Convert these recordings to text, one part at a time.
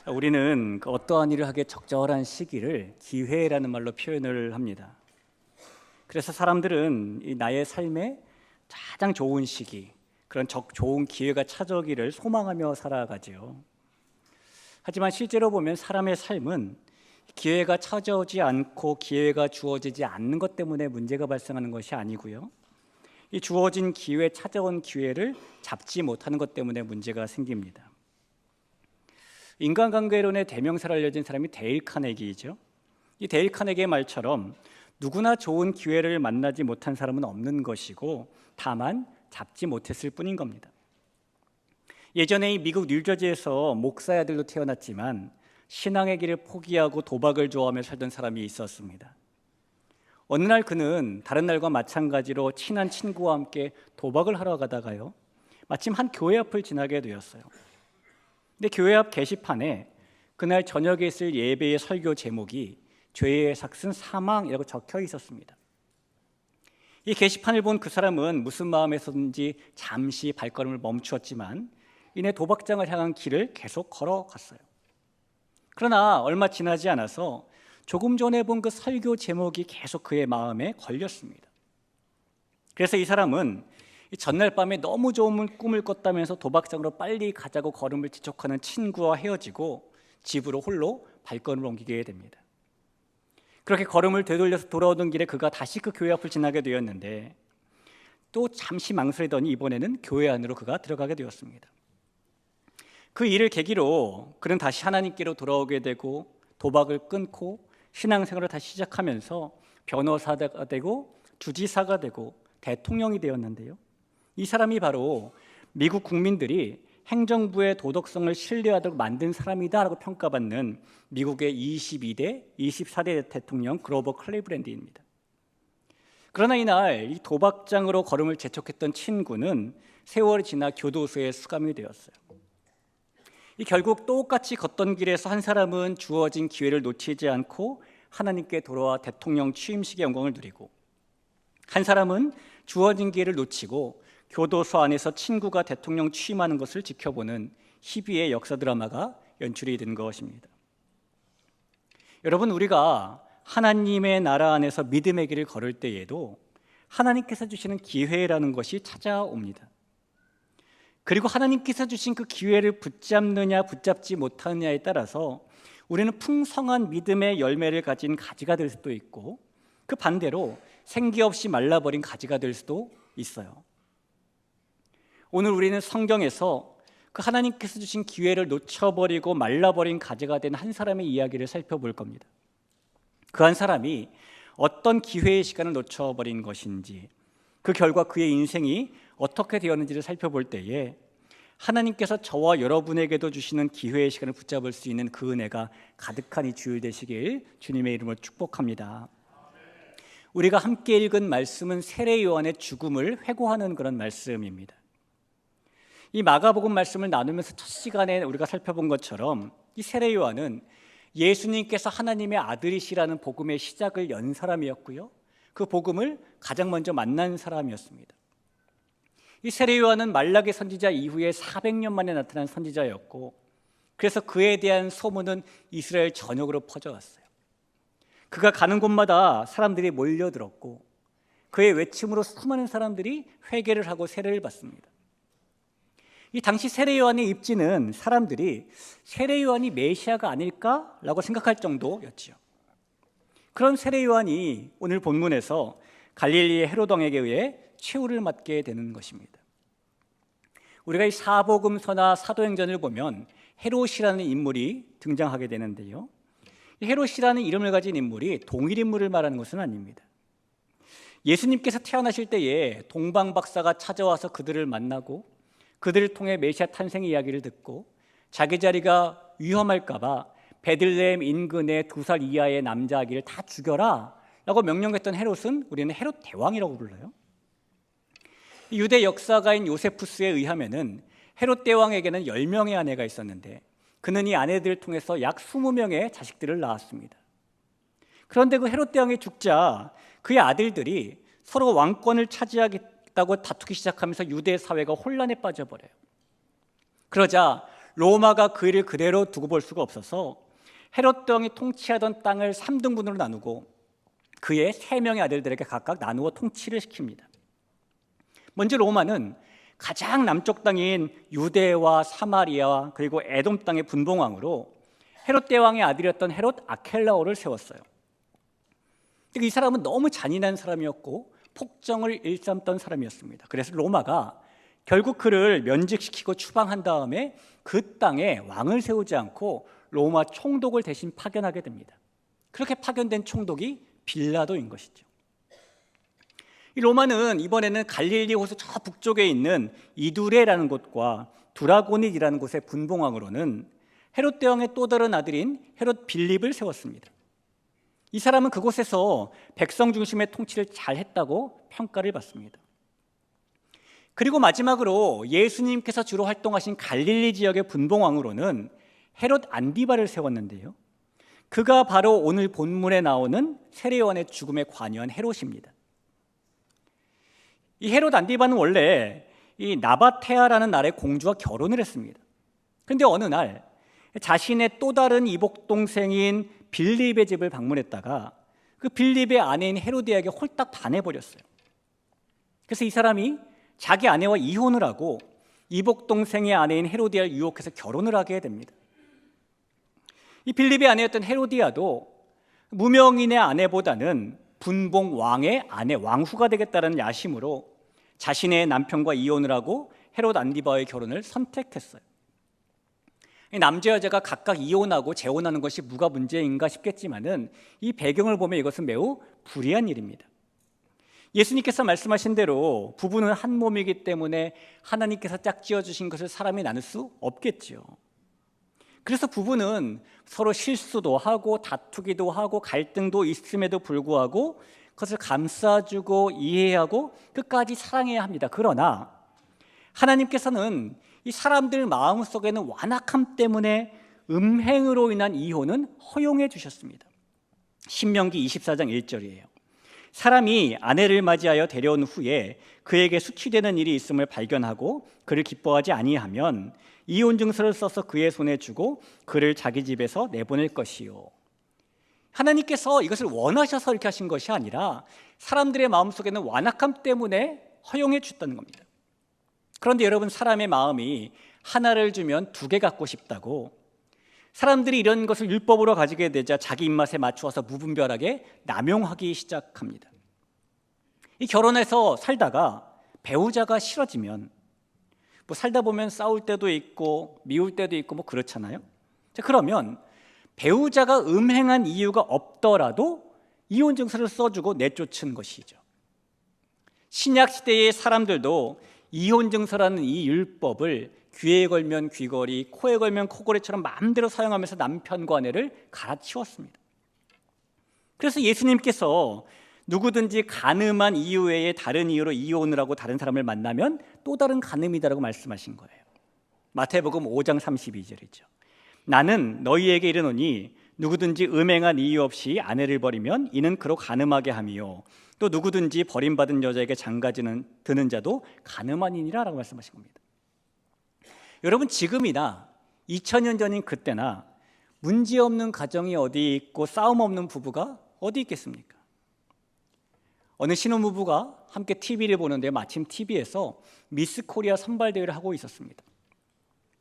우리는 그 어떠한 일을 하기에 적절한 시기를 기회라는 말로 표현을 합니다. 그래서 사람들은 이 나의 삶에 가장 좋은 시기, 그런 좋은 기회가 찾아오기를 소망하며 살아가지요. 하지만 실제로 보면 사람의 삶은 기회가 찾아오지 않고 기회가 주어지지 않는 것 때문에 문제가 발생하는 것이 아니고요. 이 주어진 기회, 찾아온 기회를 잡지 못하는 것 때문에 문제가 생깁니다. 인간관계론의 대명사로 알려진 사람이 데일 카네기이죠. 이 데일 카네기의 말처럼 누구나 좋은 기회를 만나지 못한 사람은 없는 것이고 다만 잡지 못했을 뿐인 겁니다. 예전에 이 미국 뉴저지에서 목사의 아들로 태어났지만 신앙의 길을 포기하고 도박을 좋아하며 살던 사람이 있었습니다. 어느 날 그는 다른 날과 마찬가지로 친한 친구와 함께 도박을 하러 가다가요, 마침 한 교회 앞을 지나게 되었어요. 근데 교회 앞 게시판에 그날 저녁에 있을 예배의 설교 제목이 죄의 삭슨 사망이라고 적혀 있었습니다. 이 게시판을 본 그 사람은 무슨 마음에서든지 잠시 발걸음을 멈추었지만 이내 도박장을 향한 길을 계속 걸어갔어요. 그러나 얼마 지나지 않아서 조금 전에 본 그 설교 제목이 계속 그의 마음에 걸렸습니다. 그래서 이 사람은 전날 밤에 너무 좋은 꿈을 꿨다면서 도박장으로 빨리 가자고 걸음을 재촉하는 친구와 헤어지고 집으로 홀로 발걸음을 옮기게 됩니다. 그렇게 걸음을 되돌려서 돌아오던 길에 그가 다시 그 교회 앞을 지나게 되었는데 또 잠시 망설이더니 이번에는 교회 안으로 그가 들어가게 되었습니다. 그 일을 계기로 그는 다시 하나님께로 돌아오게 되고 도박을 끊고 신앙생활을 다시 시작하면서 변호사가 되고 주지사가 되고 대통령이 되었는데요, 이 사람이 바로 미국 국민들이 행정부의 도덕성을 신뢰하도록 만든 사람이다라고 평가받는 미국의 22대, 24대 대통령 그로버 클리브랜드입니다. 그러나 이날 이 도박장으로 걸음을 재촉했던 친구는 세월이 지나 교도소에 수감이 되었어요. 이 결국 똑같이 걷던 길에서 한 사람은 주어진 기회를 놓치지 않고 하나님께 돌아와 대통령 취임식의 영광을 누리고, 한 사람은 주어진 기회를 놓치고 교도소 안에서 친구가 대통령 취임하는 것을 지켜보는 희비의 역사 드라마가 연출이 된 것입니다. 여러분, 우리가 하나님의 나라 안에서 믿음의 길을 걸을 때에도 하나님께서 주시는 기회라는 것이 찾아옵니다. 그리고 하나님께서 주신 그 기회를 붙잡느냐 붙잡지 못하느냐에 따라서 우리는 풍성한 믿음의 열매를 가진 가지가 될 수도 있고, 그 반대로 생기 없이 말라버린 가지가 될 수도 있어요. 오늘 우리는 성경에서 그 하나님께서 주신 기회를 놓쳐버리고 말라버린 가지가 된 한 사람의 이야기를 살펴볼 겁니다. 그 한 사람이 어떤 기회의 시간을 놓쳐버린 것인지, 그 결과 그의 인생이 어떻게 되었는지를 살펴볼 때에 하나님께서 저와 여러분에게도 주시는 기회의 시간을 붙잡을 수 있는 그 은혜가 가득한 이 주일 되시길 주님의 이름으로 축복합니다. 우리가 함께 읽은 말씀은 세례 요한의 죽음을 회고하는 그런 말씀입니다. 이 마가복음 말씀을 나누면서 첫 시간에 우리가 살펴본 것처럼 이 세례 요한은 예수님께서 하나님의 아들이시라는 복음의 시작을 연 사람이었고요, 그 복음을 가장 먼저 만난 사람이었습니다. 이 세례 요한은 말라기 선지자 이후에 400년 만에 나타난 선지자였고, 그래서 그에 대한 소문은 이스라엘 전역으로 퍼져갔어요. 그가 가는 곳마다 사람들이 몰려들었고 그의 외침으로 수많은 사람들이 회개를 하고 세례를 받습니다. 이 당시 세례 요한의 입지는 사람들이 세례 요한이 메시아가 아닐까라고 생각할 정도였지요. 그런 세례 요한이 오늘 본문에서 갈릴리의 헤롯 왕에게 의해 최후를 맞게 되는 것입니다. 우리가 이 사복음서나 사도행전을 보면 헤롯이라는 인물이 등장하게 되는데요, 이 헤롯이라는 이름을 가진 인물이 동일 인물을 말하는 것은 아닙니다. 예수님께서 태어나실 때에 동방 박사가 찾아와서 그들을 만나고 그들을 통해 메시아 탄생 이야기를 듣고 자기 자리가 위험할까 봐 베들레헴 인근의 2살 이하의 남자아기를 다 죽여라 라고 명령했던 헤롯은 우리는 헤롯 대왕이라고 불러요. 유대 역사가인 요세푸스에 의하면은 헤롯 대왕에게는 10명의 아내가 있었는데 그는 이 아내들을 통해서 약 20명의 자식들을 낳았습니다. 그런데 그 헤롯 대왕이 죽자 그의 아들들이 서로 왕권을 차지하겠다고 다투기 시작하면서 유대 사회가 혼란에 빠져버려요. 그러자 로마가 그 일을 그대로 두고 볼 수가 없어서 헤롯 왕이 통치하던 땅을 3등분으로 나누고 그의 3명의 아들들에게 각각 나누어 통치를 시킵니다. 먼저 로마는 가장 남쪽 땅인 유대와 사마리아 그리고 에돔 땅의 분봉왕으로 헤롯 대왕의 아들이었던 헤롯 아켈라오를 세웠어요. 이 사람은 너무 잔인한 사람이었고 폭정을 일삼던 사람이었습니다. 그래서 로마가 결국 그를 면직시키고 추방한 다음에 그 땅에 왕을 세우지 않고 로마 총독을 대신 파견하게 됩니다. 그렇게 파견된 총독이 빌라도인 것이죠. 이 로마는 이번에는 갈릴리 호수 저 북쪽에 있는 이두레라는 곳과 두라고닛이라는 곳의 분봉왕으로는 헤롯 대왕의 또 다른 아들인 헤롯 빌립을 세웠습니다. 이 사람은 그곳에서 백성 중심의 통치를 잘했다고 평가를 받습니다. 그리고 마지막으로 예수님께서 주로 활동하신 갈릴리 지역의 분봉왕으로는 헤롯 안디바를 세웠는데요, 그가 바로 오늘 본문에 나오는 세례요한의 죽음에 관여한 헤롯입니다. 이 헤롯 안디바는 원래 이 나바테아라는 나라의 공주와 결혼을 했습니다. 그런데 어느 날 자신의 또 다른 이복 동생인 빌립의 집을 방문했다가 그 빌립의 아내인 헤로디아에게 홀딱 반해버렸어요. 그래서 이 사람이 자기 아내와 이혼을 하고 이복 동생의 아내인 헤로디아를 유혹해서 결혼을 하게 됩니다. 이 빌립의 아내였던 헤로디아도 무명인의 아내보다는 분봉 왕의 아내, 왕후가 되겠다는 야심으로 자신의 남편과 이혼을 하고 헤롯 안디바의 결혼을 선택했어요. 남자 여자가 각각 이혼하고 재혼하는 것이 뭐가 문제인가 싶겠지만은 이 배경을 보면 이것은 매우 불의한 일입니다. 예수님께서 말씀하신 대로 부부는 한 몸이기 때문에 하나님께서 짝지어 주신 것을 사람이 나눌 수 없겠죠. 그래서 부부는 서로 실수도 하고 다투기도 하고 갈등도 있음에도 불구하고 그것을 감싸주고 이해하고 끝까지 사랑해야 합니다. 그러나 하나님께서는 이 사람들 마음속에는 완악함 때문에 음행으로 인한 이혼은 허용해 주셨습니다. 신명기 24장 1절이에요. 사람이 아내를 맞이하여 데려온 후에 그에게 수치되는 일이 있음을 발견하고 그를 기뻐하지 아니하면 이혼 증서를 써서 그의 손에 주고 그를 자기 집에서 내보낼 것이요. 하나님께서 이것을 원하셔서 이렇게 하신 것이 아니라 사람들의 마음속에는 완악함 때문에 허용해 주셨다는 겁니다. 그런데 여러분, 사람의 마음이 하나를 주면 2개 갖고 싶다고 사람들이 이런 것을 율법으로 가지게 되자 자기 입맛에 맞추어서 무분별하게 남용하기 시작합니다. 이 결혼해서 살다가 배우자가 싫어지면 뭐 살다 보면 싸울 때도 있고 미울 때도 있고 뭐 그렇잖아요. 자, 그러면 배우자가 음행한 이유가 없더라도 이혼 증서를 써주고 내쫓은 것이죠. 신약 시대의 사람들도 이혼 증서라는 이 율법을 귀에 걸면 귀걸이, 코에 걸면 코걸이처럼 마음대로 사용하면서 남편과 아내를 갈아치웠습니다. 그래서 예수님께서 누구든지 간음한 이유 외에 다른 이유로 이혼을 하고 다른 사람을 만나면 또 다른 간음이다라고 말씀하신 거예요. 마태복음 5장 32절이죠. 나는 너희에게 이르노니 누구든지 음행한 이유 없이 아내를 버리면 이는 그로 간음하게 함이요 또 누구든지 버림받은 여자에게 장가드는 자도 간음하니라 라고 말씀하신 겁니다. 여러분, 지금이나 2000년 전인 그때나 문제없는 가정이 어디 있고 싸움 없는 부부가 어디 있겠습니까? 어느 신혼부부가 함께 TV를 보는데 마침 TV에서 미스 코리아 선발대회를 하고 있었습니다.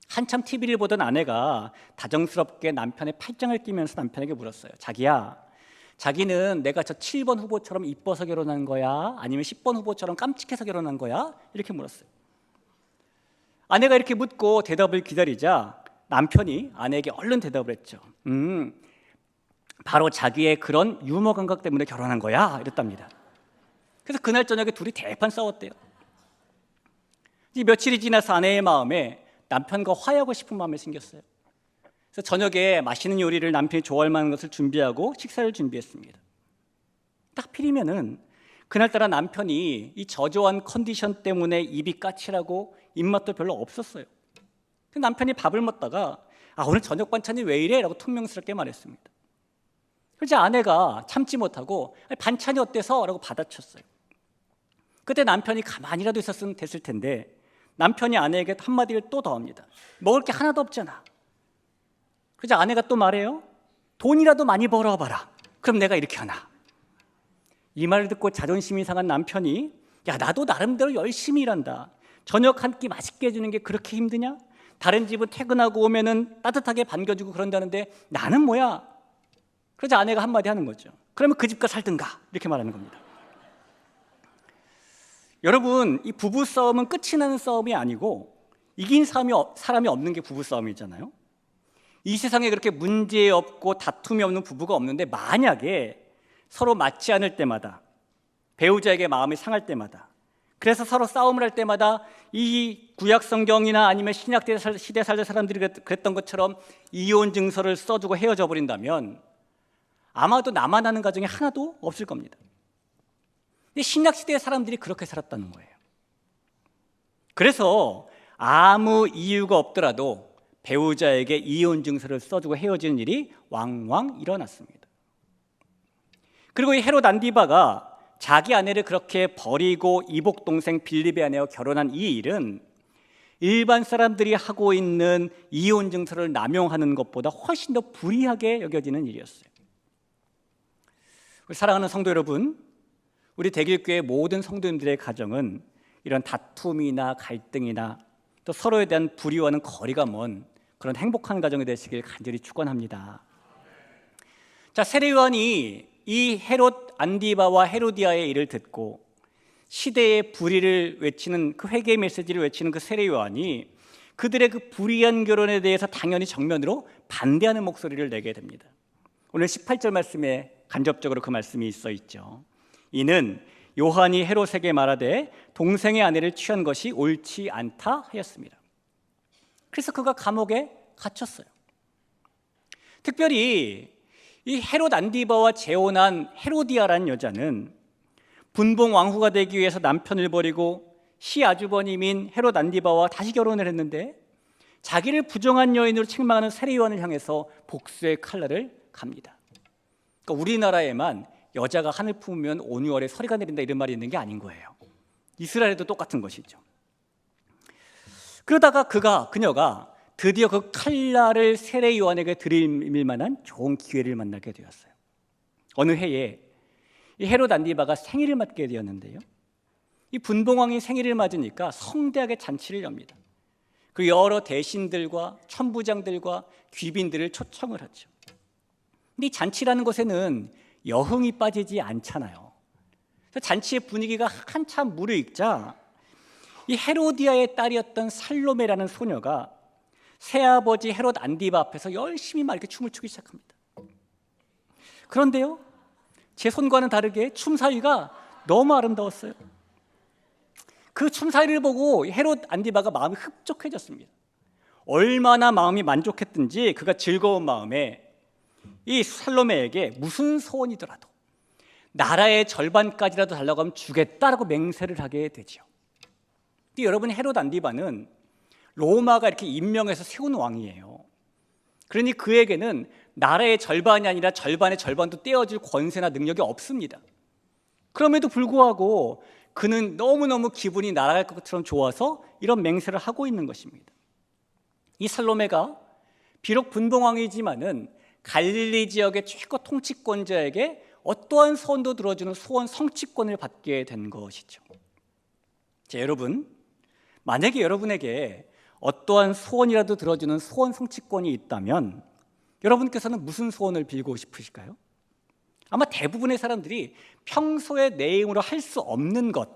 한참 TV를 보던 아내가 다정스럽게 남편의 팔짱을 끼면서 남편에게 물었어요. 자기야, 자기는 내가 저 7번 후보처럼 이뻐서 결혼한 거야? 아니면 10번 후보처럼 깜찍해서 결혼한 거야? 이렇게 물었어요. 아내가 이렇게 묻고 대답을 기다리자 남편이 아내에게 얼른 대답을 했죠. 바로 자기의 그런 유머 감각 때문에 결혼한 거야 이랬답니다. 그래서 그날 저녁에 둘이 대판 싸웠대요. 며칠이 지나서 아내의 마음에 남편과 화해하고 싶은 마음이 생겼어요. 그래서 저녁에 맛있는 요리를 남편이 좋아할 만한 것을 준비하고 식사를 준비했습니다. 딱 필이면은 그날따라 남편이 이 저조한 컨디션 때문에 입이 까칠하고 입맛도 별로 없었어요. 남편이 밥을 먹다가 오늘 저녁 반찬이 왜 이래? 라고 퉁명스럽게 말했습니다. 그래서 아내가 참지 못하고 반찬이 어때서? 라고 받아쳤어요. 그때 남편이 가만히라도 있었으면 됐을 텐데 남편이 아내에게 한마디를 또 더 합니다. 먹을 게 하나도 없잖아. 그래서 아내가 또 말해요. 돈이라도 많이 벌어봐라. 그럼 내가 이렇게 하나. 이 말을 듣고 자존심이 상한 남편이 야, 나도 나름대로 열심히 일한다. 저녁 한 끼 맛있게 해주는 게 그렇게 힘드냐? 다른 집은 퇴근하고 오면은 따뜻하게 반겨주고 그런다는데 나는 뭐야? 그러자 아내가 한마디 하는 거죠. 그러면 그 집가 살든가. 이렇게 말하는 겁니다. 여러분, 이 부부싸움은 끝이 나는 싸움이 아니고 이긴 사람이 없는 게 부부싸움이잖아요. 이 세상에 그렇게 문제 없고 다툼이 없는 부부가 없는데 만약에 서로 맞지 않을 때마다 배우자에게 마음이 상할 때마다 그래서 서로 싸움을 할 때마다 이 구약 성경이나 아니면 신약 시대 살던 사람들이 그랬던 것처럼 이혼 증서를 써주고 헤어져 버린다면 아마도 나만 아는 가정이 하나도 없을 겁니다. 근데 신약 시대의 사람들이 그렇게 살았다는 거예요. 그래서 아무 이유가 없더라도 배우자에게 이혼 증서를 써주고 헤어지는 일이 왕왕 일어났습니다. 그리고 이 헤롯 안디바가 자기 아내를 그렇게 버리고 이복 동생 빌립의 아내와 결혼한 이 일은 일반 사람들이 하고 있는 이혼 증서를 남용하는 것보다 훨씬 더 불이하게 여겨지는 일이었어요. 우리 사랑하는 성도 여러분, 우리 대길교회 모든 성도님들의 가정은 이런 다툼이나 갈등이나 또 서로에 대한 불의와는 거리가 먼 그런 행복한 가정이 되시길 간절히 축원합니다. 자, 세례 요한이 이 헤롯 안디바와 헤로디아의 일을 듣고 시대의 불의를 외치는 그 회개의 메시지를 외치는 그 세례 요한이 그들의 그 불의한 결혼에 대해서 당연히 정면으로 반대하는 목소리를 내게 됩니다. 오늘 18절 말씀에 간접적으로 그 말씀이 있어 있죠. 이는 요한이 헤롯에게 말하되 동생의 아내를 취한 것이 옳지 않다 하였습니다. 그래서 그가 감옥에 갇혔어요. 특별히 이 헤롯 안디바와 재혼한 헤로디아라는 여자는 분봉 왕후가 되기 위해서 남편을 버리고 시아주버님인 헤롯 안디바와 다시 결혼을 했는데 자기를 부정한 여인으로 책망하는 세례 요한을 향해서 복수의 칼날을 갑니다. 그러니까 우리나라에만 여자가 하늘 품으면 온유월에 서리가 내린다 이런 말이 있는 게 아닌 거예요. 이스라엘도 똑같은 것이죠. 그러다가 그녀가 드디어 그 칼날을 세례 요한에게 드릴 만한 좋은 기회를 만나게 되었어요. 어느 해에 이 헤롯 안디바가 생일을 맞게 되었는데요. 이 분봉왕이 생일을 맞으니까 성대하게 잔치를 엽니다. 그리고 여러 대신들과 천부장들과 귀빈들을 초청을 하죠. 근데 이 잔치라는 곳에는 여흥이 빠지지 않잖아요. 그래서 잔치의 분위기가 한참 무르익자 이 헤로디아의 딸이었던 살로메라는 소녀가 새아버지 헤롯 안디바 앞에서 열심히 막 이렇게 춤을 추기 시작합니다. 그런데요, 제 손과는 다르게 춤 사위가 너무 아름다웠어요. 그 춤 사위를 보고 헤롯 안디바가 마음이 흡족해졌습니다. 얼마나 마음이 만족했든지 그가 즐거운 마음에 이 살로메에게 무슨 소원이더라도 나라의 절반까지라도 달라고 하면 주겠다라고 맹세를 하게 되죠. 근데 여러분, 헤롯 안디바는 로마가 이렇게 임명해서 세운 왕이에요. 그러니 그에게는 나라의 절반이 아니라 절반의 절반도 떼어줄 권세나 능력이 없습니다. 그럼에도 불구하고 그는 너무너무 기분이 날아갈 것처럼 좋아서 이런 맹세를 하고 있는 것입니다. 이 살로메가 비록 분봉왕이지만은 갈릴리 지역의 최고 통치권자에게 어떠한 소원도 들어주는 소원 성취권을 받게 된 것이죠. 자, 여러분, 만약에 여러분에게 어떠한 소원이라도 들어주는 소원 성취권이 있다면 여러분께서는 무슨 소원을 빌고 싶으실까요? 아마 대부분의 사람들이 평소에 내 힘으로 할 수 없는 것,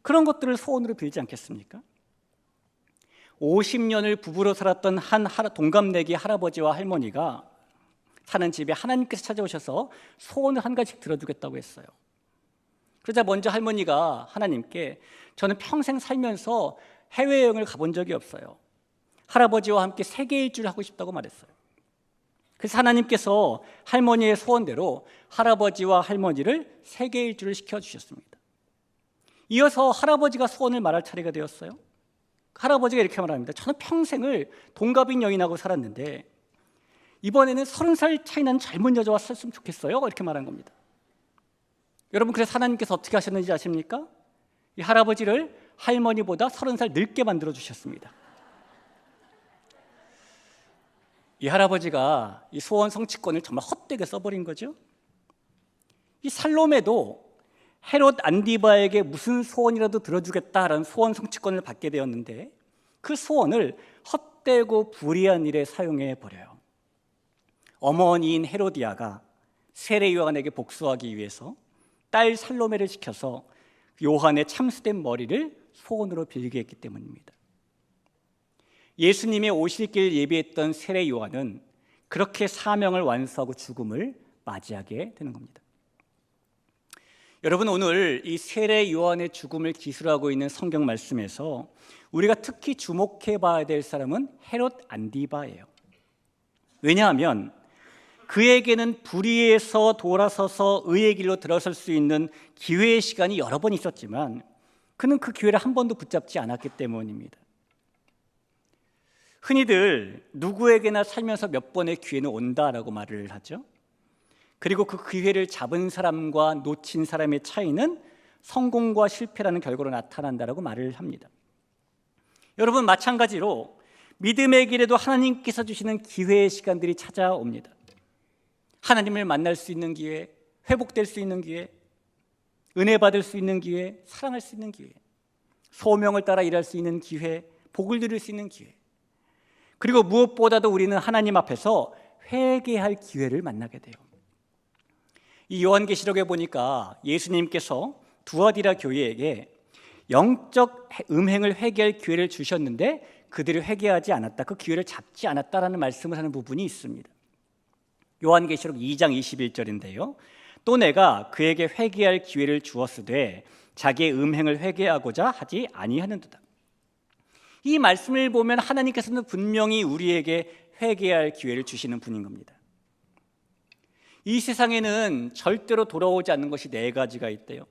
그런 것들을 소원으로 빌지 않겠습니까? 50년을 부부로 살았던 한 동갑내기 할아버지와 할머니가 사는 집에 하나님께서 찾아오셔서 소원을 한 가지씩 들어주겠다고 했어요. 그러자 먼저 할머니가 하나님께 저는 평생 살면서 해외여행을 가본 적이 없어요. 할아버지와 함께 세계 일주를 하고 싶다고 말했어요. 그래서 하나님께서 할머니의 소원대로 할아버지와 할머니를 세계 일주를 시켜주셨습니다. 이어서 할아버지가 소원을 말할 차례가 되었어요. 할아버지가 이렇게 말합니다. 저는 평생을 동갑인 여인하고 살았는데 이번에는 30살 차이 나는 젊은 여자와 살았으면 좋겠어요. 이렇게 말한 겁니다. 여러분, 그래서 하나님께서 어떻게 하셨는지 아십니까? 이 할아버지를 할머니보다 30살 늙게 만들어 주셨습니다. 이 할아버지가 이 소원 성취권을 정말 헛되게 써버린 거죠. 이 살로메도 헤롯 안디바에게 무슨 소원이라도 들어주겠다라는 소원 성취권을 받게 되었는데 그 소원을 헛되고 불의한 일에 사용해 버려요. 어머니인 헤로디아가 세례 요한에게 복수하기 위해서 딸 살로메를 시켜서 요한의 참수된 머리를 소원으로 빌게 했기 때문입니다. 예수님의 오실 길 예비했던 세례 요한은 그렇게 사명을 완수하고 죽음을 맞이하게 되는 겁니다. 여러분, 오늘 이 세례 요한의 죽음을 기술하고 있는 성경 말씀에서 우리가 특히 주목해 봐야 될 사람은 헤롯 안디바예요. 왜냐하면 그에게는 불의에서 돌아서서 의의 길로 들어설 수 있는 기회의 시간이 여러 번 있었지만 그는 그 기회를 한 번도 붙잡지 않았기 때문입니다. 흔히들 누구에게나 살면서 몇 번의 기회는 온다라고 말을 하죠. 그리고 그 기회를 잡은 사람과 놓친 사람의 차이는 성공과 실패라는 결과로 나타난다라고 말을 합니다. 여러분, 마찬가지로 믿음의 길에도 하나님께서 주시는 기회의 시간들이 찾아옵니다. 하나님을 만날 수 있는 기회, 회복될 수 있는 기회, 은혜 받을 수 있는 기회, 사랑할 수 있는 기회, 소명을 따라 일할 수 있는 기회, 복을 누릴 수 있는 기회, 그리고 무엇보다도 우리는 하나님 앞에서 회개할 기회를 만나게 돼요. 이 요한계시록에 보니까 예수님께서 두아디라 교회에게 영적 음행을 회개할 기회를 주셨는데 그들이 회개하지 않았다, 그 기회를 잡지 않았다라는 말씀을 하는 부분이 있습니다. 요한계시록 2장 21절인데요. 또 내가 그에게 회개할 기회를 주었으되 자기의 음행을 회개하고자 하지 아니하는도다. 이 말씀을 보면 하나님께서는 분명히 우리에게 회개할 기회를 주시는 분인 겁니다. 이 세상에는 절대로 돌아오지 않는 것이 4가지가 있대요.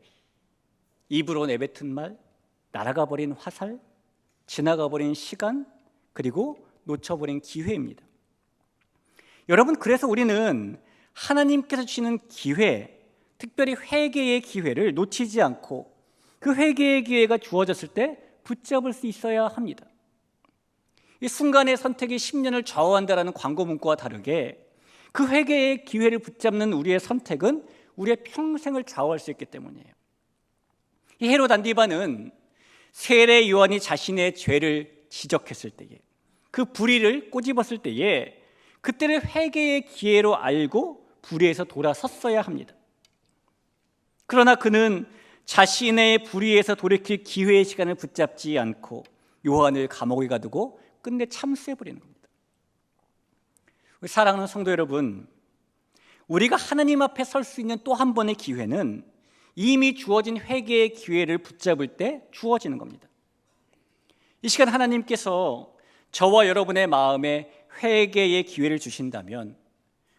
입으로 내뱉은 말, 날아가 버린 화살, 지나가 버린 시간, 그리고 놓쳐버린 기회입니다. 여러분, 그래서 우리는 하나님께서 주시는 기회, 특별히 회개의 기회를 놓치지 않고 그 회개의 기회가 주어졌을 때 붙잡을 수 있어야 합니다. 이 순간의 선택이 10년을 좌우한다라는 광고 문구와 다르게 그 회개의 기회를 붙잡는 우리의 선택은 우리의 평생을 좌우할 수 있기 때문이에요. 이 헤롯 안디바는 세례 요한이 자신의 죄를 지적했을 때에, 그 불의를 꼬집었을 때에 그때를 회개의 기회로 알고 불의에서 돌아섰어야 합니다. 그러나 그는 자신의 불의에서 돌이킬 기회의 시간을 붙잡지 않고 요한을 감옥에 가두고 끝내 참수해버리는 겁니다. 사랑하는 성도 여러분, 우리가 하나님 앞에 설 수 있는 또 한 번의 기회는 이미 주어진 회개의 기회를 붙잡을 때 주어지는 겁니다. 이 시간 하나님께서 저와 여러분의 마음에 회개의 기회를 주신다면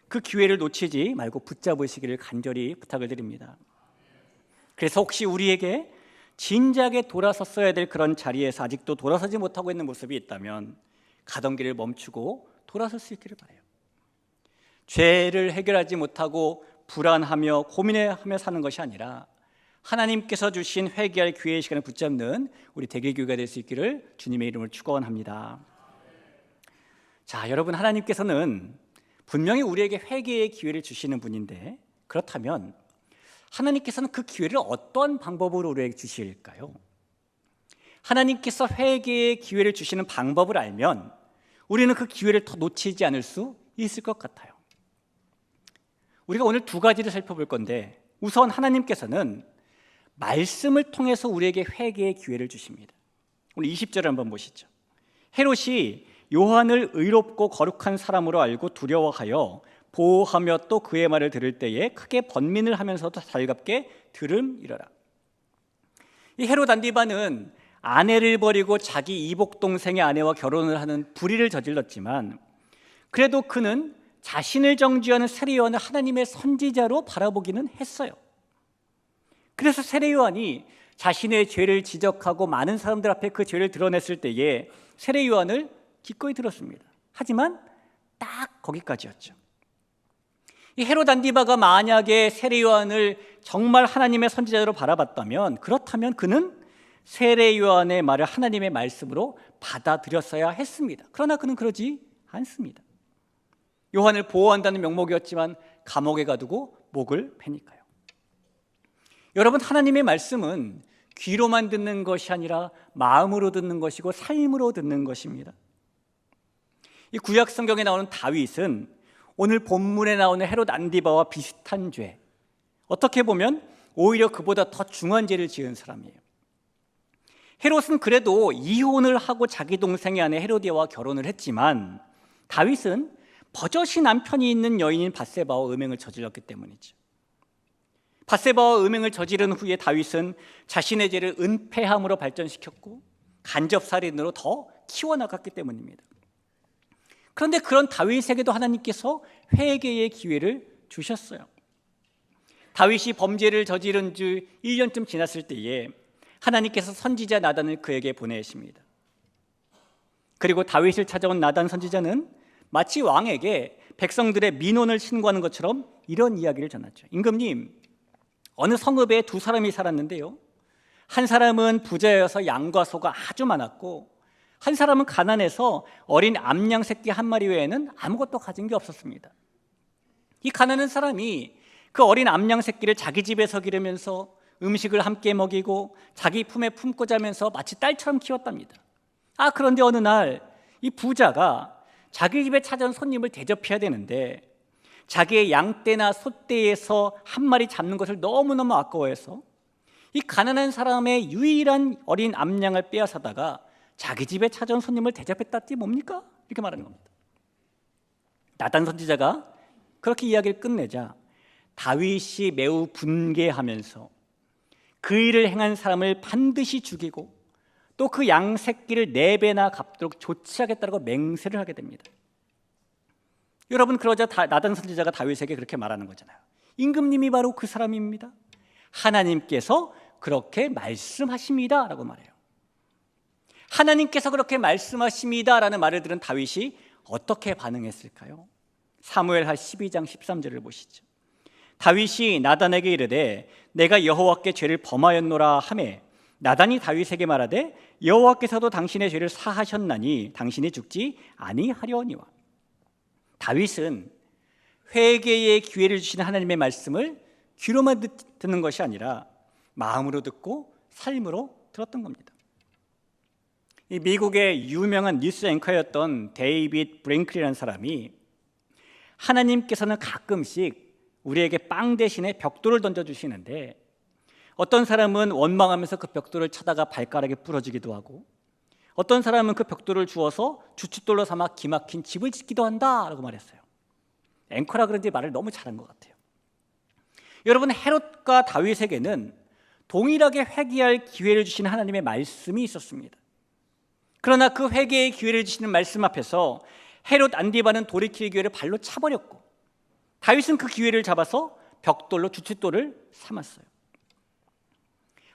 그 기회를 놓치지 말고 붙잡으시기를 간절히 부탁을 드립니다. 그래서 혹시 우리에게 진작에 돌아섰어야 될 그런 자리에서 아직도 돌아서지 못하고 있는 모습이 있다면 가던 길을 멈추고 돌아설 수 있기를 바라요. 죄를 해결하지 못하고 불안하며 고민하며 사는 것이 아니라 하나님께서 주신 회개할 기회의 시간을 붙잡는 우리 대개교회가 될 수 있기를 주님의 이름으로 축원합니다. 자, 여러분, 하나님께서는 분명히 우리에게 회개의 기회를 주시는 분인데 그렇다면 하나님께서는 그 기회를 어떠한 방법으로 우리에게 주실까요? 하나님께서 회개의 기회를 주시는 방법을 알면 우리는 그 기회를 더 놓치지 않을 수 있을 것 같아요. 우리가 오늘 2가지를 살펴볼 건데 우선 하나님께서는 말씀을 통해서 우리에게 회개의 기회를 주십니다. 오늘 20절을 한번 보시죠. 헤롯이 요한을 의롭고 거룩한 사람으로 알고 두려워하여 보호하며 또 그의 말을 들을 때에 크게 번민을 하면서도 달갑게 들음이러라. 이 헤롯 안디바는 아내를 버리고 자기 이복 동생의 아내와 결혼을 하는 불의를 저질렀지만 그래도 그는 자신을 정죄하는 세례 요한을 하나님의 선지자로 바라보기는 했어요. 그래서 세례 요한이 자신의 죄를 지적하고 많은 사람들 앞에 그 죄를 드러냈을 때에 세례 요한을 기꺼이 들었습니다. 하지만 딱 거기까지였죠. 이 헤롯 안디바가 만약에 세례 요한을 정말 하나님의 선지자로 바라봤다면 그렇다면 그는 세례 요한의 말을 하나님의 말씀으로 받아들였어야 했습니다. 그러나 그는 그러지 않습니다. 요한을 보호한다는 명목이었지만 감옥에 가두고 목을 베니까요. 여러분, 하나님의 말씀은 귀로만 듣는 것이 아니라 마음으로 듣는 것이고 삶으로 듣는 것입니다. 이 구약 성경에 나오는 다윗은 오늘 본문에 나오는 헤롯 안디바와 비슷한 죄, 어떻게 보면 오히려 그보다 더 중한 죄를 지은 사람이에요. 헤롯은 그래도 이혼을 하고 자기 동생의 아내 헤로디아와 결혼을 했지만 다윗은 버젓이 남편이 있는 여인인 밧세바와 음행을 저질렀기 때문이죠. 밧세바와 음행을 저지른 후에 다윗은 자신의 죄를 은폐함으로 발전시켰고 간접살인으로 더 키워나갔기 때문입니다. 그런데 그런 다윗에게도 하나님께서 회개의 기회를 주셨어요. 다윗이 범죄를 저지른 지 1년쯤 지났을 때에 하나님께서 선지자 나단을 그에게 보내십니다. 그리고 다윗을 찾아온 나단 선지자는 마치 왕에게 백성들의 민원을 신고하는 것처럼 이런 이야기를 전하죠. 임금님, 어느 성읍에 두 사람이 살았는데요, 한 사람은 부자여서 양과 소가 아주 많았고 한 사람은 가난해서 어린 암양 새끼 한 마리 외에는 아무것도 가진 게 없었습니다. 이 가난한 사람이 그 어린 암양 새끼를 자기 집에서 기르면서 음식을 함께 먹이고 자기 품에 품고 자면서 마치 딸처럼 키웠답니다. 그런데 어느 날 이 부자가 자기 집에 찾아온 손님을 대접해야 되는데 자기의 양떼나 소떼에서 한 마리 잡는 것을 너무너무 아까워해서 이 가난한 사람의 유일한 어린 암양을 빼앗아다가 자기 집에 찾아온 손님을 대접했다지 뭡니까? 이렇게 말하는 겁니다. 나단 선지자가 그렇게 이야기를 끝내자 다윗이 매우 분개하면서 그 일을 행한 사람을 반드시 죽이고 또 그 양 새끼를 4배나 갚도록 조치하겠다고 맹세를 하게 됩니다. 여러분, 그러자 나단 선지자가 다윗에게 그렇게 말하는 거잖아요. 임금님이 바로 그 사람입니다. 하나님께서 그렇게 말씀하십니다 라고 말해요. 하나님께서 그렇게 말씀하십니다 라는 말을 들은 다윗이 어떻게 반응했을까요? 사무엘하 12장 13절을 보시죠. 다윗이 나단에게 이르되 내가 여호와께 죄를 범하였노라 하매 나단이 다윗에게 말하되 여호와께서도 당신의 죄를 사하셨나니 당신이 죽지 아니하려니와. 다윗은 회개의 기회를 주시는 하나님의 말씀을 귀로만 듣는 것이 아니라 마음으로 듣고 삶으로 들었던 겁니다. 이 미국의 유명한 뉴스 앵커였던 데이빗 브랭클이라는 사람이 하나님께서는 가끔씩 우리에게 빵 대신에 벽돌을 던져주시는데 어떤 사람은 원망하면서 그 벽돌을 차다가 발가락에 부러지기도 하고 어떤 사람은 그 벽돌을 주워서 주춧돌로 삼아 기막힌 집을 짓기도 한다라고 말했어요. 앵커라 그런지 말을 너무 잘한 것 같아요. 여러분, 헤롯과 다윗에게는 동일하게 회개할 기회를 주시는 하나님의 말씀이 있었습니다. 그러나 그 회개의 기회를 주시는 말씀 앞에서 헤롯 안디바는 돌이킬 기회를 발로 차버렸고 다윗은 그 기회를 잡아서 벽돌로 주춧돌을 삼았어요.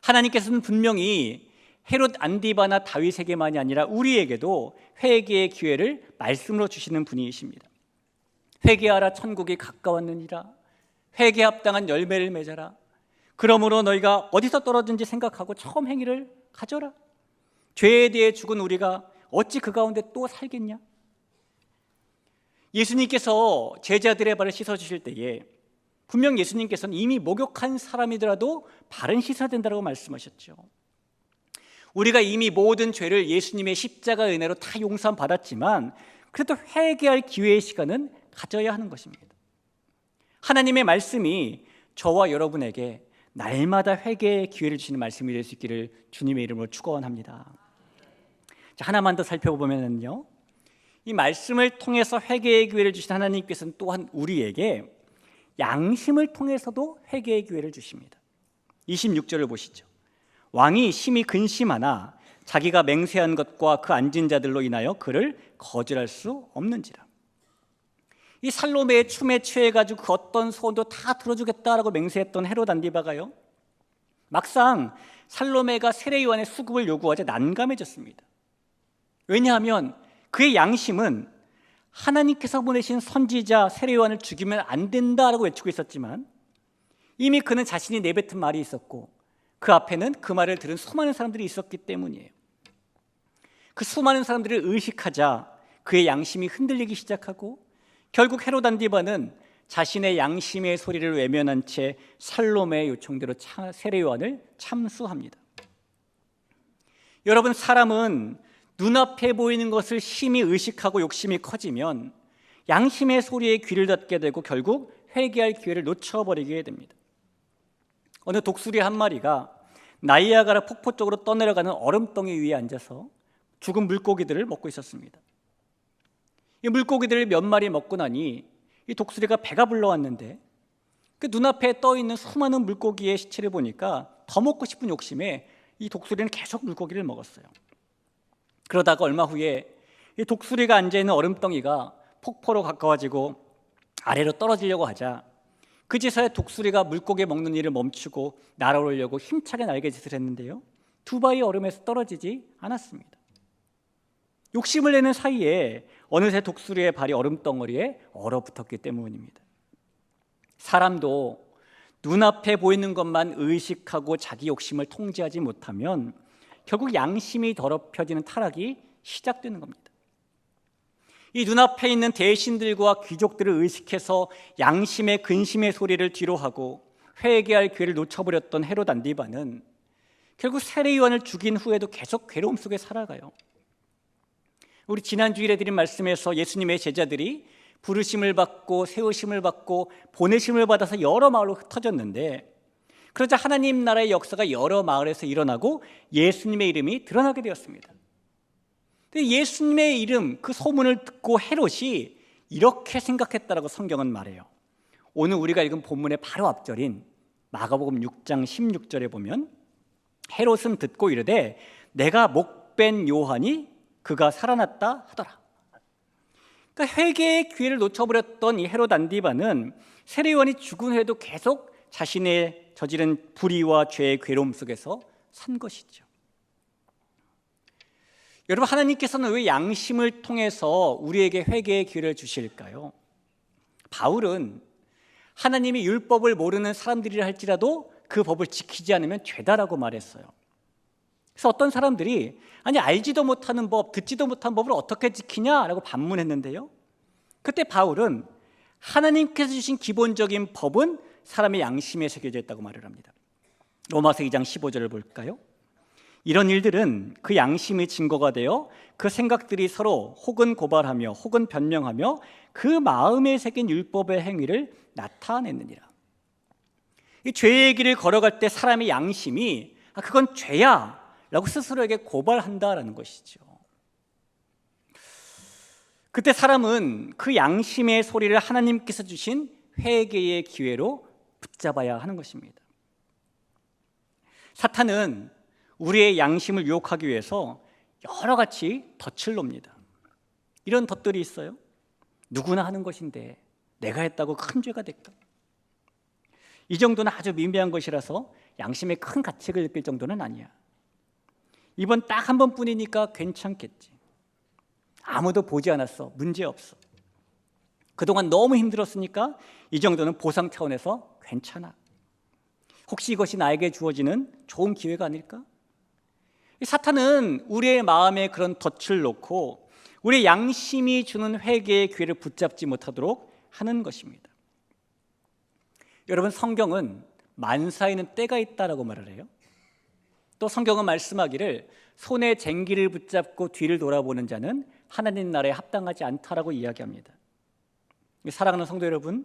하나님께서는 분명히 헤롯 안디바나 다윗에게만이 아니라 우리에게도 회개의 기회를 말씀으로 주시는 분이십니다. 회개하라, 천국이 가까웠느니라. 회개 합당한 열매를 맺어라. 그러므로 너희가 어디서 떨어진지 생각하고 처음 행위를 가져라. 죄에 대해 죽은 우리가 어찌 그 가운데 또 살겠냐? 예수님께서 제자들의 발을 씻어주실 때에 분명 예수님께서는 이미 목욕한 사람이더라도 발은 씻어야 된다고 말씀하셨죠. 우리가 이미 모든 죄를 예수님의 십자가 은혜로 다 용서함 받았지만 그래도 회개할 기회의 시간은 가져야 하는 것입니다. 하나님의 말씀이 저와 여러분에게 날마다 회개의 기회를 주시는 말씀이 될 수 있기를 주님의 이름으로 축원합니다. 자, 하나만 더 살펴보면요, 이 말씀을 통해서 회개의 기회를 주신 하나님께서는 또한 우리에게 양심을 통해서도 회개의 기회를 주십니다. 26절을 보시죠. 왕이 심히 근심하나 자기가 맹세한 것과 그 앉은 자들로 인하여 그를 거절할 수 없는지라. 이 살로메의 춤에 취해가지고 그 어떤 소원도 다 들어주겠다라고 맹세했던 헤롯 안디바가요, 막상 살로메가 세례 요한의 수급을 요구하자 난감해졌습니다. 왜냐하면 그의 양심은 하나님께서 보내신 선지자 세례 요한을 죽이면 안 된다라고 외치고 있었지만 이미 그는 자신이 내뱉은 말이 있었고 그 앞에는 그 말을 들은 수많은 사람들이 있었기 때문이에요. 그 수많은 사람들을 의식하자 그의 양심이 흔들리기 시작하고 결국 헤롯 안디바는 자신의 양심의 소리를 외면한 채 살롬의 요청대로 세례 요한을 참수합니다. 여러분, 사람은 눈앞에 보이는 것을 심히 의식하고 욕심이 커지면 양심의 소리에 귀를 닫게 되고 결국 회개할 기회를 놓쳐버리게 됩니다. 어느 독수리 한 마리가 나이아가라 폭포 쪽으로 떠내려가는 얼음덩이 위에 앉아서 죽은 물고기들을 먹고 있었습니다. 이 물고기들을 몇 마리 먹고 나니 이 독수리가 배가 불러왔는데 그 눈앞에 떠있는 수많은 물고기의 시체를 보니까 더 먹고 싶은 욕심에 이 독수리는 계속 물고기를 먹었어요. 그러다가 얼마 후에 이 독수리가 앉아있는 얼음덩이가 폭포로 가까워지고 아래로 떨어지려고 하자 그제서야 독수리가 물고기 먹는 일을 멈추고 날아오르려고 힘차게 날개짓을 했는데요, 두바이 얼음에서 떨어지지 않았습니다. 욕심을 내는 사이에 어느새 독수리의 발이 얼음덩어리에 얼어붙었기 때문입니다. 사람도 눈앞에 보이는 것만 의식하고 자기 욕심을 통제하지 못하면 결국 양심이 더럽혀지는 타락이 시작되는 겁니다. 이 눈앞에 있는 대신들과 귀족들을 의식해서 양심의 근심의 소리를 뒤로하고 회개할 기회를 놓쳐버렸던 헤롯 안디바는 결국 세례 요한을 죽인 후에도 계속 괴로움 속에 살아가요. 우리 지난주일에 드린 말씀에서 예수님의 제자들이 부르심을 받고 세우심을 받고 보내심을 받아서 여러 마을로 흩어졌는데, 그러자 하나님 나라의 역사가 여러 마을에서 일어나고 예수님의 이름이 드러나게 되었습니다. 근데 예수님의 이름, 그 소문을 듣고 헤롯이 이렇게 생각했다라고 성경은 말해요. 오늘 우리가 읽은 본문의 바로 앞절인 마가복음 6장 16절에 보면 헤롯은 듣고 이르되 내가 목벤 요한이 그가 살아났다 하더라. 그러니까 회개의 기회를 놓쳐버렸던 이 헤롯 안디바는 세례 요한이 죽은 후에도 계속 자신의 저지른 불의와 죄의 괴로움 속에서 산 것이죠. 여러분, 하나님께서는 왜 양심을 통해서 우리에게 회개의 기회를 주실까요? 바울은 하나님이 율법을 모르는 사람들이라 할지라도 그 법을 지키지 않으면 죄다라고 말했어요. 그래서 어떤 사람들이 아니 알지도 못하는 법, 듣지도 못한 법을 어떻게 지키냐라고 반문했는데요, 그때 바울은 하나님께서 주신 기본적인 법은 사람의 양심에 새겨져 있다고 말을 합니다. 로마서 2장 15절을 볼까요? 이런 일들은 그 양심의 증거가 되어 그 생각들이 서로 혹은 고발하며 혹은 변명하며 그 마음에 새긴 율법의 행위를 나타내느니라. 이 죄의 길을 걸어갈 때 사람의 양심이 그건 죄야 라고 스스로에게 고발한다라는 것이죠. 그때 사람은 그 양심의 소리를 하나님께서 주신 회개의 기회로 붙잡아야 하는 것입니다. 사탄은 우리의 양심을 유혹하기 위해서 여러 가지 덫을 놉니다. 이런 덫들이 있어요. 누구나 하는 것인데 내가 했다고 큰 죄가 될까? 이 정도는 아주 미미한 것이라서 양심에 큰 가책을 느낄 정도는 아니야. 이번 딱 한 번뿐이니까 괜찮겠지. 아무도 보지 않았어. 문제없어. 그동안 너무 힘들었으니까 이 정도는 보상 차원에서 괜찮아. 혹시 이것이 나에게 주어지는 좋은 기회가 아닐까? 사탄은 우리의 마음에 그런 덫을 놓고 우리의 양심이 주는 회개의 기회를 붙잡지 못하도록 하는 것입니다. 여러분, 성경은 만사에는 때가 있다라고 말을 해요. 또 성경은 말씀하기를 손에 쟁기를 붙잡고 뒤를 돌아보는 자는 하나님 나라에 합당하지 않다라고 이야기합니다. 사랑하는 성도 여러분,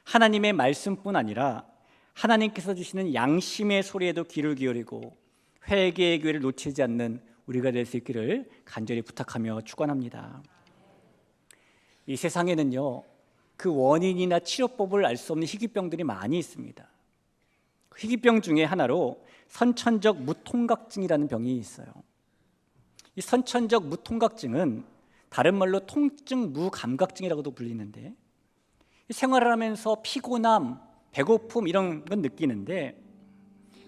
하나님의 말씀뿐 아니라 하나님께서 주시는 양심의 소리에도 귀를 기울이고 회개의 기회를 놓치지 않는 우리가 될 수 있기를 간절히 부탁하며 축원합니다. 이 세상에는요, 그 원인이나 치료법을 알 수 없는 희귀병들이 많이 있습니다. 희귀병 중에 하나로 선천적 무통각증이라는 병이 있어요. 이 선천적 무통각증은 다른 말로 통증 무감각증이라고도 불리는데, 생활을 하면서 피곤함, 배고픔 이런 건 느끼는데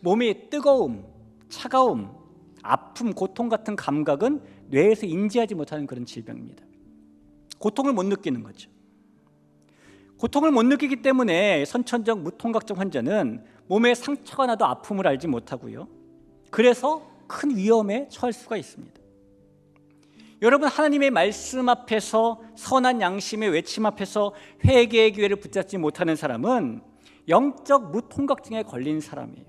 몸의 뜨거움, 차가움, 아픔, 고통 같은 감각은 뇌에서 인지하지 못하는 그런 질병입니다. 고통을 못 느끼는 거죠. 고통을 못 느끼기 때문에 선천적 무통각증 환자는 몸에 상처가 나도 아픔을 알지 못하고요. 그래서 큰 위험에 처할 수가 있습니다. 여러분, 하나님의 말씀 앞에서, 선한 양심의 외침 앞에서 회개의 기회를 붙잡지 못하는 사람은 영적 무통각증에 걸린 사람이에요.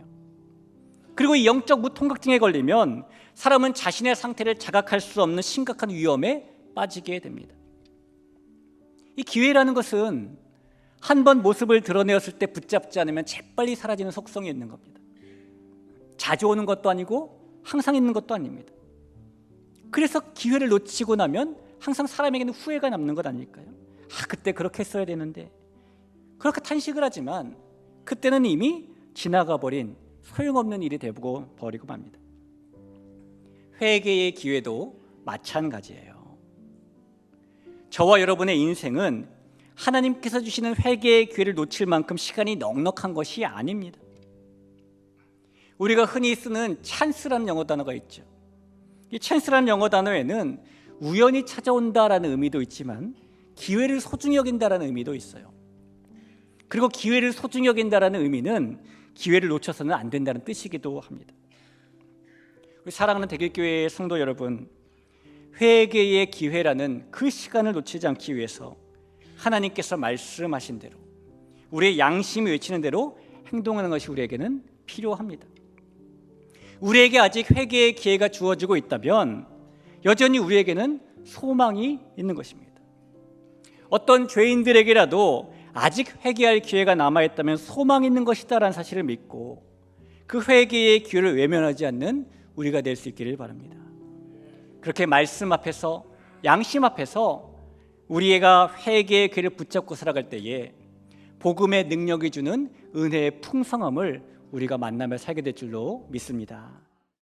그리고 이 영적 무통각증에 걸리면 사람은 자신의 상태를 자각할 수 없는 심각한 위험에 빠지게 됩니다. 이 기회라는 것은 한 번 모습을 드러내었을 때 붙잡지 않으면 재빨리 사라지는 속성이 있는 겁니다. 자주 오는 것도 아니고 항상 있는 것도 아닙니다. 그래서 기회를 놓치고 나면 항상 사람에게는 후회가 남는 것 아닐까요? 그때 그렇게 했어야 되는데, 그렇게 탄식을 하지만 그때는 이미 지나가 버린 소용없는 일이 되고 버리고 맙니다. 회개의 기회도 마찬가지예요. 저와 여러분의 인생은 하나님께서 주시는 회개의 기회를 놓칠 만큼 시간이 넉넉한 것이 아닙니다. 우리가 흔히 쓰는 찬스라는 영어 단어가 있죠. 이 찬스라는 영어 단어에는 우연히 찾아온다라는 의미도 있지만 기회를 소중히 여긴다라는 의미도 있어요. 그리고 기회를 소중히 여긴다라는 의미는 기회를 놓쳐서는 안 된다는 뜻이기도 합니다. 우리 사랑하는 대길교회의 성도 여러분, 회개의 기회라는 그 시간을 놓치지 않기 위해서 하나님께서 말씀하신 대로, 우리의 양심이 외치는 대로 행동하는 것이 우리에게는 필요합니다. 우리에게 아직 회개의 기회가 주어지고 있다면 여전히 우리에게는 소망이 있는 것입니다. 어떤 죄인들에게라도 아직 회개할 기회가 남아있다면 소망이 있는 것이다라는 사실을 믿고 그 회개의 기회를 외면하지 않는 우리가 될 수 있기를 바랍니다. 그렇게 말씀 앞에서, 양심 앞에서 우리가 회개의 기회를 붙잡고 살아갈 때에 복음의 능력이 주는 은혜의 풍성함을 우리가 만나며 살게 될 줄로 믿습니다.